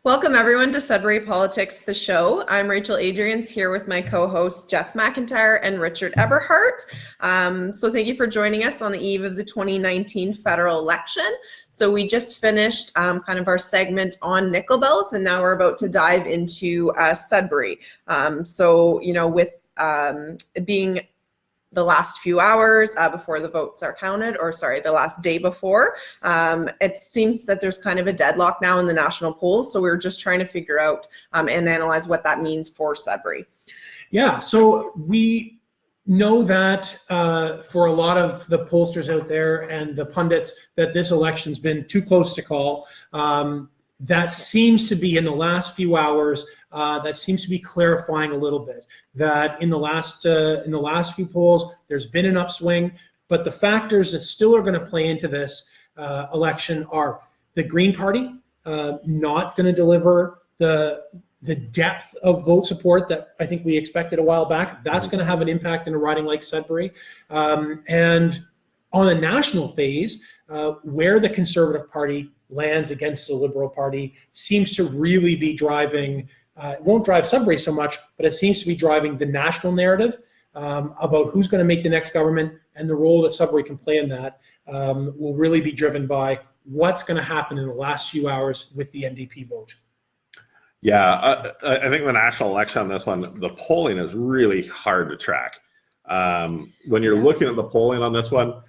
Welcome everyone to Sudbury Politics, the show. I'm Rachel Adrians here with my co-hosts Jeff McIntyre and Richard Eberhardt. So thank you for joining us on the eve of the 2019 federal election. So we just finished kind of our segment on Nickel Belt, and now we're about to dive into Sudbury. So, you know, with it being the last few hours before the votes are counted, or sorry, the last day before. It seems that there's kind of a deadlock now in the national polls. So we're just trying to figure out and analyze what that means for Sudbury. Yeah, so we know that for a lot of the pollsters out there and the pundits that this election's been too close to call. That seems to be in the last few hours, that seems to be clarifying a little bit, that in the last few polls, there's been an upswing, but the factors that still are going to play into this election are the Green Party not going to deliver the depth of vote support that I think we expected a while back. That's going to have an impact in a riding like Sudbury. And on a national phase, where the Conservative Party lands against the Liberal Party seems to really be driving, it won't drive Sudbury so much, but it seems to be driving the national narrative about who's going to make the next government, and the role that Sudbury can play in that will really be driven by what's going to happen in the last few hours with the NDP vote. Yeah, I think the national election on this one, the polling is really hard to track. When you're looking at the polling on this one,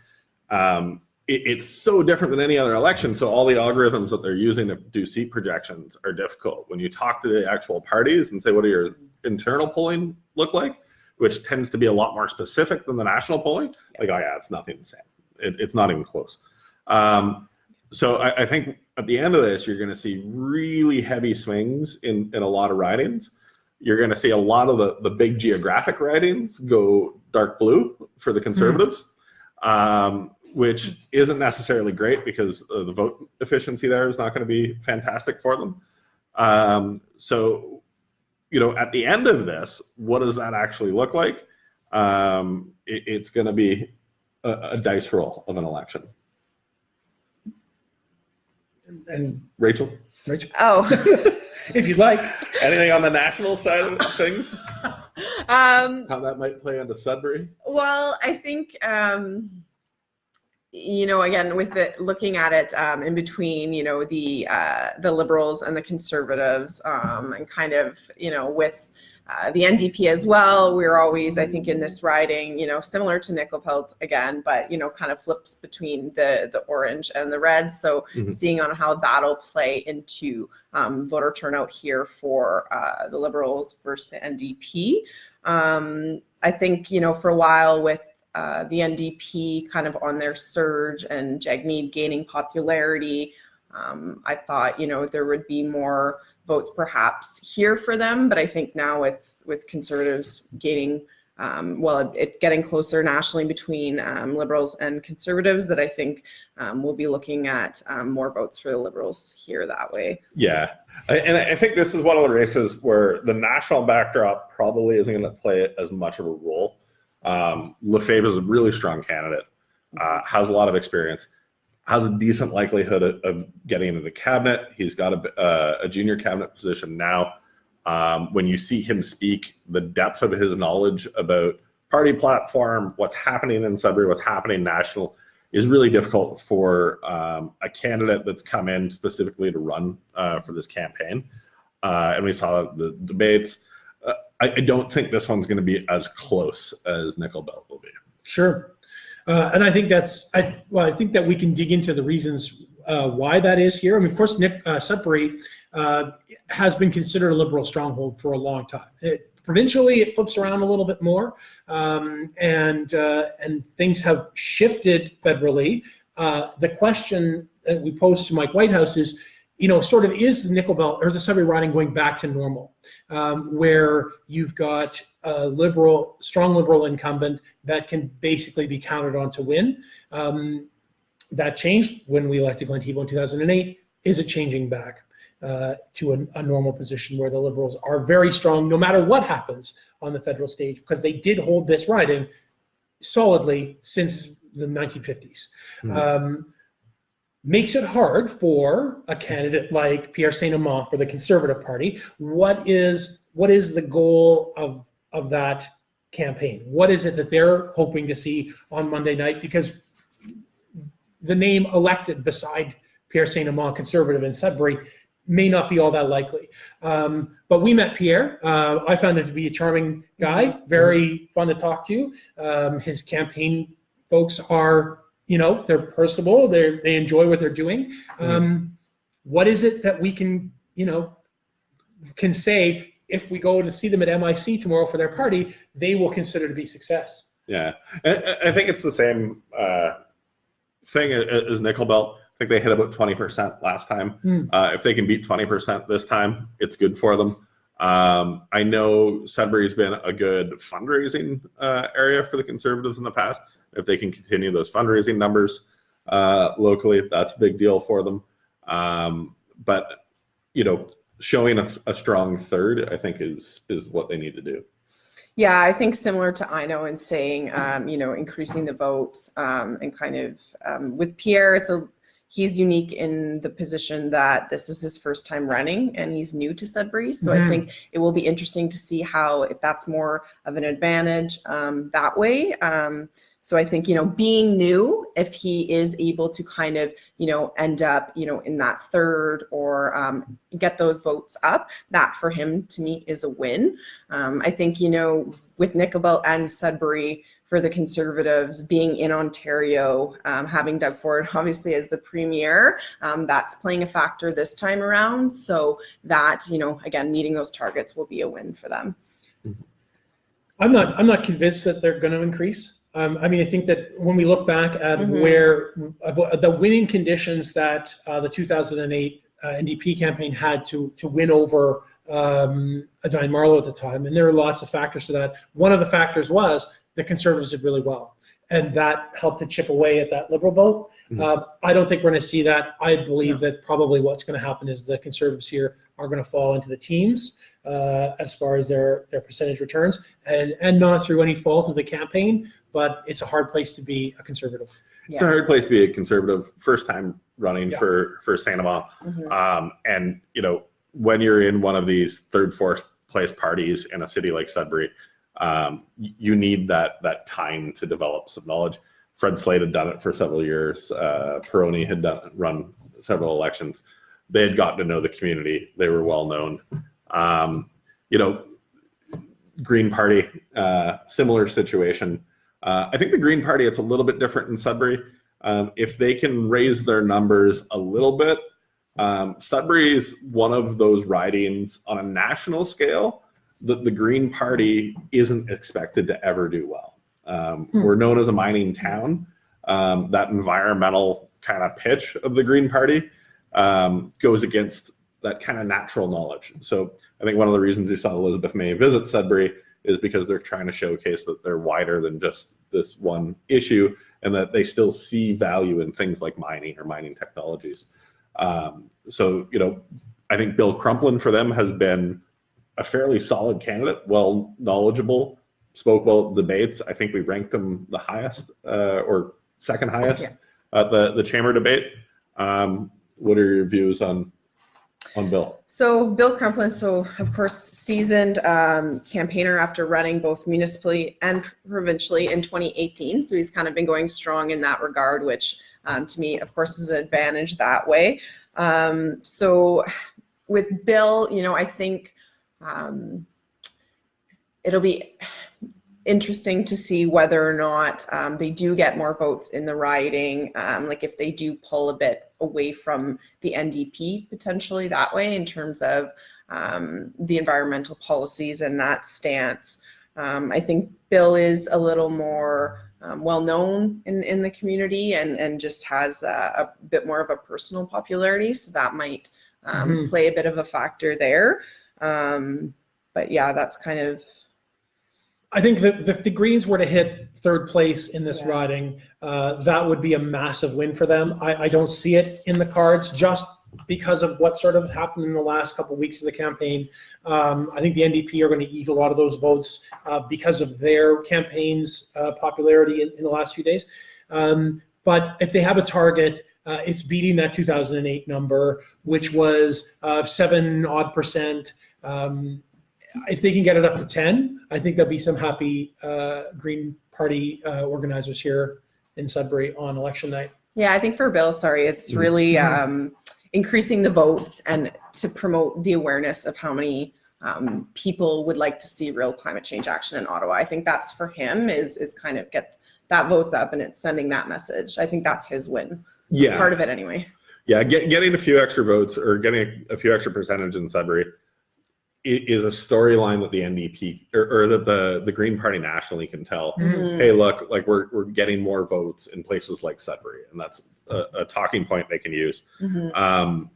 it's so different than any other election. So all the algorithms that they're using to do seat projections are difficult. When you talk to the actual parties and say, what do your internal polling look like, which tends to be a lot more specific than the national polling, like, oh yeah, it's nothing the same. It's not even close. So I think at the end of this, you're going to see really heavy swings in a lot of ridings. You're going to see a lot of the big geographic ridings go dark blue for the Conservatives. Which isn't necessarily great because the vote efficiency there is not going to be fantastic for them. So, you know, at the end of this, what does that actually look like? It's going to be a dice roll of an election. And Rachel? Oh, if you'd like. Anything on the national side of things? How that might play into Sudbury? Well, I think, you know, again, with looking at it in between, you know, the Liberals and the Conservatives, and kind of, you know, with the NDP as well, we're always, I think, in this riding, you know, similar to Nickel Belt again, but, you know, kind of flips between the orange and the red. So seeing on how that'll play into voter turnout here for the Liberals versus the NDP. I think, you know, for a while with the NDP kind of on their surge and Jagmeet gaining popularity, I thought, you know, there would be more votes perhaps here for them. But I think now with Conservatives gaining, it getting closer nationally between Liberals and Conservatives, that I think we'll be looking at more votes for the Liberals here that way. Yeah, and I think this is one of the races where the national backdrop probably isn't going to play as much of a role. Lefebvre is a really strong candidate, has a lot of experience, has a decent likelihood of getting into the cabinet. He's got a junior cabinet position now. When you see him speak, the depth of his knowledge about party platform, what's happening in Sudbury, what's happening national, is really difficult for a candidate that's come in specifically to run for this campaign. And we saw the debates. I don't think this one's going to be as close as Nickel Belt will be. Sure. And I think I think that we can dig into the reasons why that is here. I mean, of course, Sudbury has been considered a Liberal stronghold for a long time. Provincially, it flips around a little bit more, and things have shifted federally. The question that we posed to Mike Whitehouse is, you know, sort of, is the Nickel Belt or is the Sudbury riding going back to normal, where you've got a strong Liberal incumbent that can basically be counted on to win? That changed when we elected Glenn Thibeault in 2008. Is it changing back to a normal position where the Liberals are very strong no matter what happens on the federal stage? Because they did hold this riding solidly since the 1950s. makes it hard for a candidate like Pierre Saint-Amand for the Conservative Party. What is the goal of that campaign? What is it that they're hoping to see on Monday night? Because the name elected beside Pierre Saint-Amand, Conservative in Sudbury, may not be all that likely. But we met Pierre. I found him to be a charming guy, very fun to talk to. His campaign folks are, they're personable. They enjoy what they're doing. What is it that we can say if we go to see them at MIC tomorrow for their party, they will consider to be success? Yeah, I think it's the same thing as Nickel Belt. I think they hit about 20% last time. If they can beat 20% this time, it's good for them. I know Sudbury's been a good fundraising area for the Conservatives in the past. If they can continue those fundraising numbers locally, that's a big deal for them. But showing a strong third, I think, is what they need to do. Yeah, I think similar to Ino and saying, increasing the votes and kind of with Pierre, he's unique in the position that this is his first time running and he's new to Sudbury. So I think it will be interesting to see if that's more of an advantage that way. So I think, being new, if he is able to kind of, end up, in that third or get those votes up, that for him, to me, is a win. I think, with Nickel Belt and Sudbury, for the Conservatives being in Ontario, having Doug Ford obviously as the premier, that's playing a factor this time around. So that, again, meeting those targets will be a win for them. I'm not convinced that they're going to increase. I think that when we look back at where the winning conditions that the 2008 NDP campaign had to win over Diane Marlowe at the time, and there are lots of factors to that. One of the factors was the Conservatives did really well, and that helped to chip away at that Liberal vote. I don't think we're going to see that. I believe that probably what's going to happen is the Conservatives here are going to fall into the teens as far as their percentage returns, and not through any fault of the campaign, but it's a hard place to be a Conservative. It's a hard place to be a Conservative, first time running for Saint-Amand. And, when you're in one of these third, fourth place parties in a city like Sudbury, you need that time to develop some knowledge. Fred Slade had done it for several years. Peroni had run several elections. They had gotten to know the community. They were well known. Green Party, similar situation. I think the Green Party, it's a little bit different in Sudbury. If they can raise their numbers a little bit, Sudbury is one of those ridings on a national scale that the Green Party isn't expected to ever do well. We're known as a mining town. That environmental kind of pitch of the Green Party goes against that kind of natural knowledge. So I think one of the reasons you saw Elizabeth May visit Sudbury is because they're trying to showcase that they're wider than just this one issue, and that they still see value in things like mining or mining technologies. So, I think Bill Crumplin for them has been a fairly solid candidate, well knowledgeable, spoke well at debates. I think we ranked him the highest or second highest at the chamber debate. What are your views on Bill? So Bill Crumplin, of course, seasoned campaigner after running both municipally and provincially in 2018. So he's kind of been going strong in that regard, which to me, of course, is an advantage that way. So with Bill, I think it'll be interesting to see whether or not they do get more votes in the riding, like if they do pull a bit away from the NDP potentially that way in terms of the environmental policies and that stance. I think Bill is a little more well-known in the community and just has a bit more of a personal popularity, so that might play a bit of a factor there. But yeah, that's kind of... I think that if the Greens were to hit third place in this riding, that would be a massive win for them. I don't see it in the cards just because of what sort of happened in the last couple of weeks of the campaign. I think the NDP are going to eat a lot of those votes because of their campaign's popularity in the last few days. But if they have a target, It's beating that 2008 number, which was 7% odd. If they can get it up to 10, I think there'll be some happy Green Party organizers here in Sudbury on election night. Yeah, I think for Bill, it's really increasing the votes and to promote the awareness of how many people would like to see real climate change action in Ottawa. I think that's for him is kind of get that votes up and it's sending that message. I think that's his win. Yeah. Part of it anyway. Yeah, getting a few extra votes or getting a few extra percentage in Sudbury is a storyline that the NDP or that the Green Party nationally can tell. Hey, look, like we're getting more votes in places like Sudbury, and that's a talking point they can use. But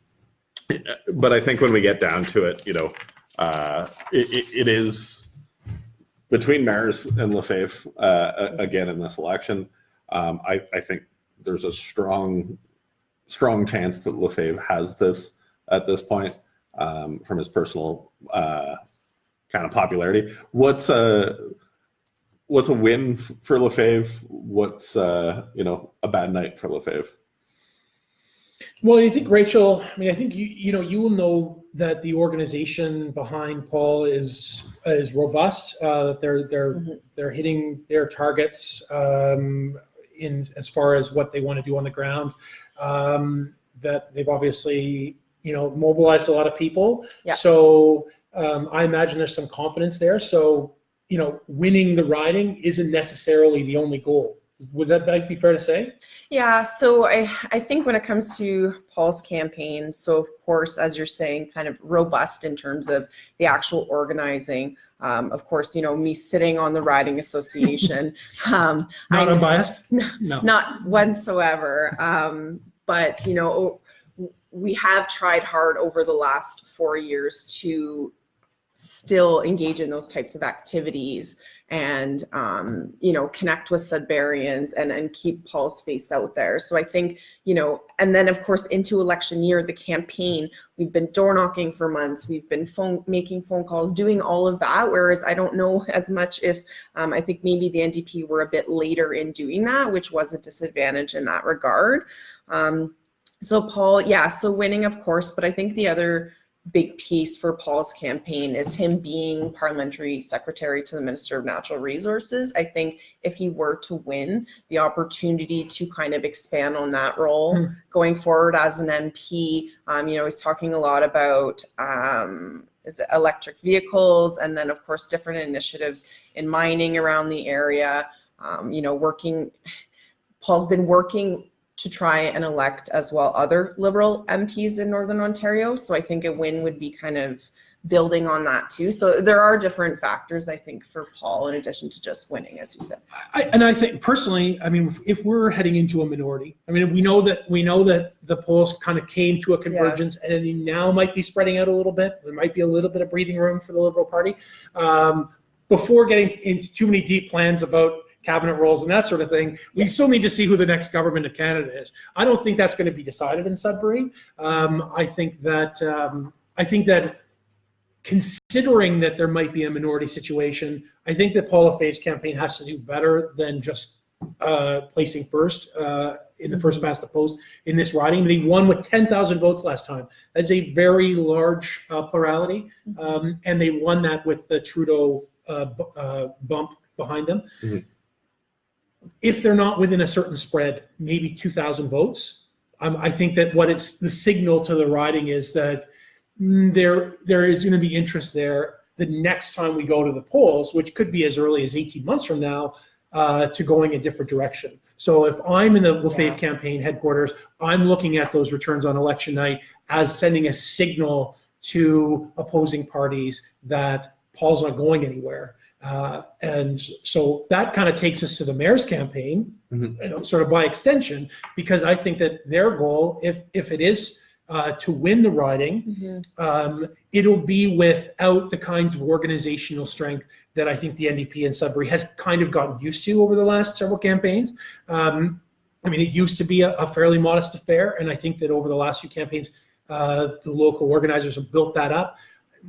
I think when we get down to it, it is between Mares and Lefebvre again in this election. I think there's a strong chance that Lefebvre has this at this point. From his personal kind of popularity. What's a win for Lefebvre? What's a bad night for Lefebvre? Well, I think Rachel. I mean, I think you will know that the organization behind Paul is robust. They're hitting their targets in as far as what they want to do on the ground. That they've obviously mobilized a lot of people. Yeah. So I imagine there's some confidence there. So, winning the riding isn't necessarily the only goal. Would that be fair to say? Yeah. So I think when it comes to Paul's campaign, so of course, as you're saying, kind of robust in terms of the actual organizing. Of course, me sitting on the riding association. Not unbiased? No. Not whatsoever. But, we have tried hard over the last 4 years to still engage in those types of activities and, connect with Sudburyans and keep Paul's face out there. So I think, and then of course into election year, the campaign, we've been door knocking for months. We've been making phone calls, doing all of that. Whereas I don't know as much if, I think maybe the NDP were a bit later in doing that, which was a disadvantage in that regard. So Paul, so winning, of course, but I think the other big piece for Paul's campaign is him being parliamentary secretary to the Minister of Natural Resources. I think if he were to win, the opportunity to kind of expand on that role going forward as an MP, he's talking a lot about electric vehicles and then, of course, different initiatives in mining around the area, Paul's been working to try and elect as well other Liberal MPs in Northern Ontario. So I think a win would be kind of building on that too. So there are different factors, I think, for Paul in addition to just winning, as you said. I think personally, if we're heading into a minority, we know that the polls kind of came to a convergence and they now might be spreading out a little bit. There might be a little bit of breathing room for the Liberal Party. Before getting into too many deep plans about cabinet roles and that sort of thing, we still need to see who the next government of Canada is. I don't think that's going to be decided in Sudbury. I think that considering that there might be a minority situation, I think that Paul Lefebvre's campaign has to do better than just placing first in the first past the post in this riding. They won with 10,000 votes last time. That's a very large plurality, and they won that with the Trudeau bump behind them. If they're not within a certain spread, maybe 2,000 votes, I think that the signal to the riding is that there is going to be interest there the next time we go to the polls, which could be as early as 18 months from now, to going a different direction. So if I'm in the Lefebvre campaign headquarters, I'm looking at those returns on election night as sending a signal to opposing parties that Paul's not going anywhere. And so that kind of takes us to the mayor's campaign, sort of by extension, because I think that their goal, if it is to win the riding, it'll be without the kinds of organizational strength that I think the NDP in Sudbury has kind of gotten used to over the last several campaigns. It used to be a fairly modest affair, and I think that over the last few campaigns, the local organizers have built that up.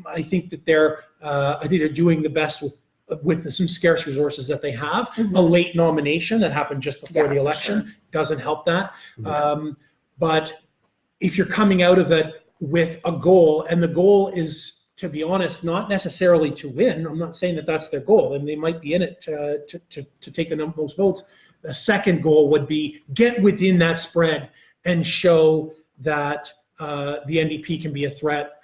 I think that they're doing the best with some scarce resources that they have. A late nomination that happened just before the election doesn't help that. But if you're coming out of it with a goal, and the goal is, to be honest, not necessarily to win. I'm not saying that that's their goal, and they might be in it to take the most votes. The second goal would be get within that spread and show that the NDP can be a threat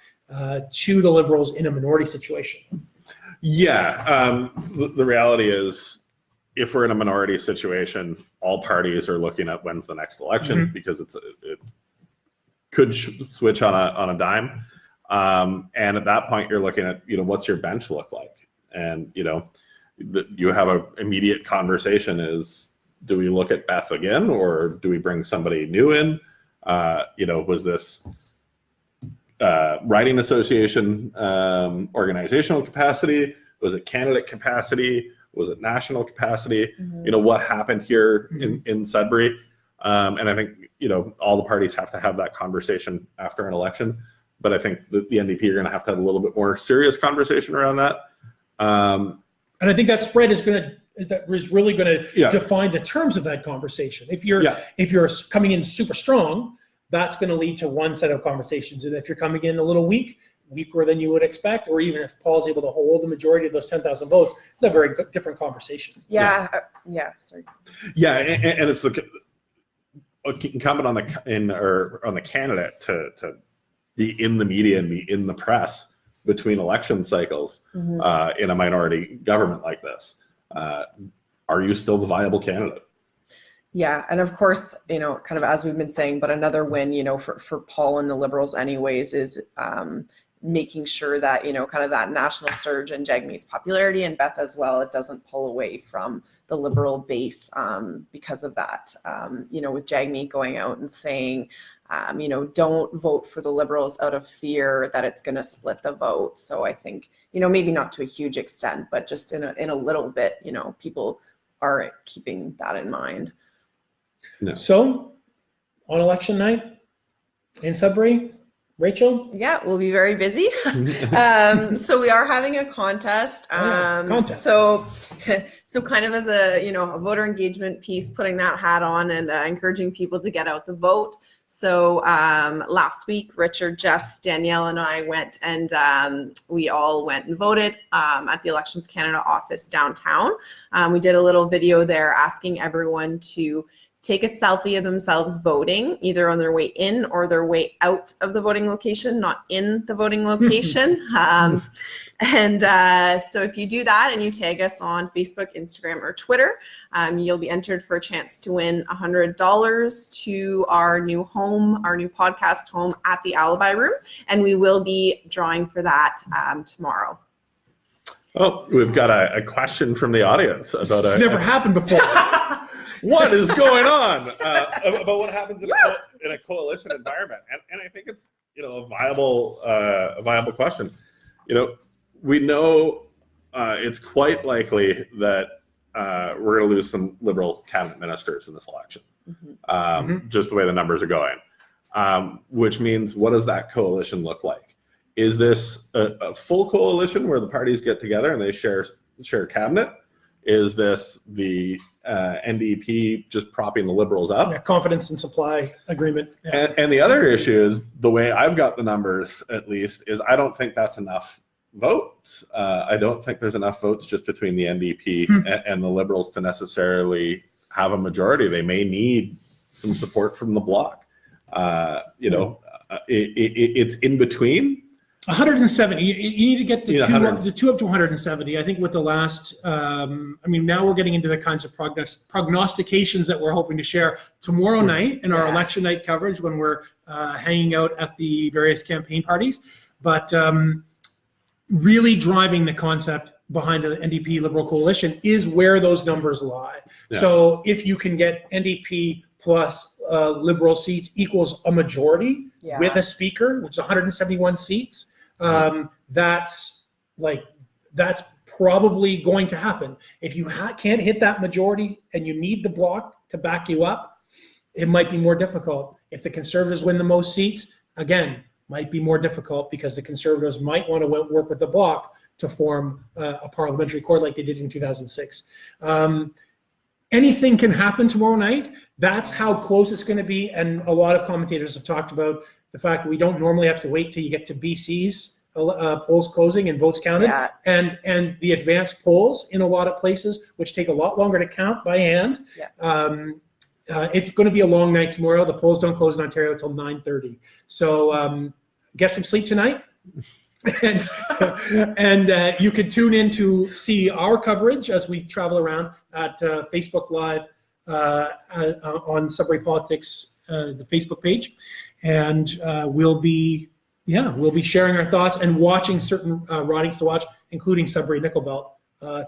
to the Liberals in a minority situation. Yeah, the reality is, if we're in a minority situation, all parties are looking at when's the next election, because it could switch on a dime. And at that point, you're looking at, what's your bench look like? And, you have an immediate conversation is, do we look at Beth again, or do we bring somebody new in? Was this writing association organizational capacity? Was it candidate capacity? Was it national capacity? What happened here in Sudbury? And I think, all the parties have to have that conversation after an election. But I think the NDP are going to have a little bit more serious conversation around that. And I think that spread is really going to define the terms of that conversation. If you're coming in super strong, that's going to lead to one set of conversations. And if you're coming in a little weaker than you would expect, or even if Paul's able to hold the majority of those 10,000 votes, it's a very different conversation. Sorry. Yeah, and it's incumbent on the candidate to be in the media and be in the press between election cycles in a minority government like this. Are you still the viable candidate? Yeah, and of course, kind of as we've been saying, but another win, for Paul and the Liberals anyways, is making sure that, kind of that national surge in Jagmeet's popularity, and Beth as well, it doesn't pull away from the Liberal base because of that. With Jagmeet going out and saying, don't vote for the Liberals out of fear that it's going to split the vote. So I think, maybe not to a huge extent, but just in a little bit, people are keeping that in mind. No. So on election night in Sudbury, Rachel? Yeah, we'll be very busy. So we are having a contest. So kind of as a voter engagement piece, putting that hat on and encouraging people to get out the vote. So last week, Richard, Jeff, Danielle, and I went and we all went and voted at the Elections Canada office downtown. We did a little video there asking everyone to take a selfie of themselves voting, either on their way in or their way out of the voting location, not in the voting location. So if you do that and you tag us on Facebook, Instagram, or Twitter, you'll be entered for a chance to win $100 to our new podcast home at the Alibi Room. And we will be drawing for that tomorrow. Oh, we've got a question from the audience about it's never happened before. What is going on about what happens in a coalition environment, and I think it's a viable question. We know it's quite likely that we're going to lose some Liberal cabinet ministers in this election, just the way the numbers are going. Which means, what does that coalition look like? Is this a full coalition where the parties get together and they share cabinet? Is this the NDP just propping the Liberals up? Yeah, confidence and supply agreement. Yeah. And the other issue is, the way I've got the numbers, at least, is I don't think that's enough votes. I don't think there's enough votes just between the NDP and the Liberals to necessarily have a majority. They may need some support from the bloc. It's in between. 170. You need to get the two up to 170. I think with the last, now we're getting into the kinds of prognostications that we're hoping to share tomorrow night in our election night coverage when we're hanging out at the various campaign parties. But really driving the concept behind the NDP Liberal coalition is where those numbers lie. Yeah. So if you can get NDP plus Liberal seats equals a majority with a speaker, which is 171 seats, that's probably going to happen. If you can't hit that majority and you need the bloc to back you up, it might be more difficult. If the Conservatives win the most seats, again, might be more difficult because the Conservatives might want to work with the bloc to form a parliamentary court like they did in 2006. anything can happen tomorrow night. That's how close it's going to be. And a lot of commentators have talked about the fact that we don't normally have to wait till you get to BC's polls closing and votes counted. Yeah. And the advanced polls in a lot of places, which take a lot longer to count by hand. Yeah. It's going to be a long night tomorrow. The polls don't close in Ontario until 9:30. So get some sleep tonight. and you can tune in to see our coverage as we travel around at Facebook Live on Sudbury Politics, the Facebook page, and we'll be sharing our thoughts and watching certain ridings to watch, including Sudbury Nickel Belt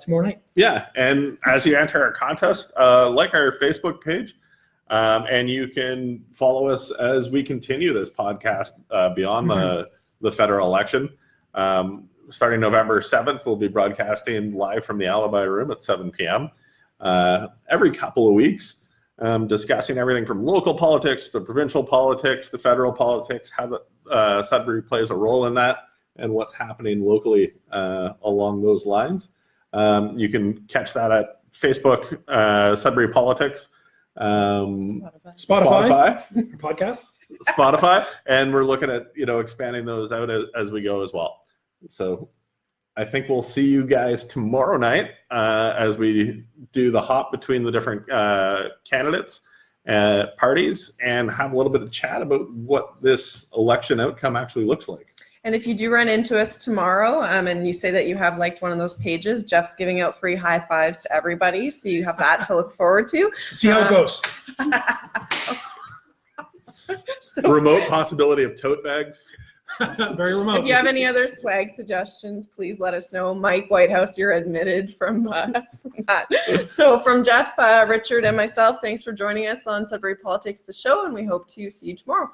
tomorrow night. Yeah, and as you enter our contest, like our Facebook page, and you can follow us as we continue this podcast beyond the federal election. Starting November 7th, we'll be broadcasting live from the Alibi Room at 7 p.m. Every couple of weeks, discussing everything from local politics to provincial politics, the federal politics, how Sudbury plays a role in that, and what's happening locally along those lines. You can catch that at Facebook, Sudbury Politics, Spotify. Podcast. Spotify, and we're looking at expanding those out as we go as well. So I think we'll see you guys tomorrow night as we do the hop between the different candidates, parties, and have a little bit of chat about what this election outcome actually looks like. And if you do run into us tomorrow and you say that you have liked one of those pages, Jeff's giving out free high fives to everybody. So you have that to look forward to. See how it goes. So, remote possibility of tote bags. Very remote. If you have any other swag suggestions, please let us know. Mike Whitehouse, you're admitted from that. So from Jeff, Richard, and myself, thanks for joining us on Sudbury Politics, the show, and we hope to see you tomorrow.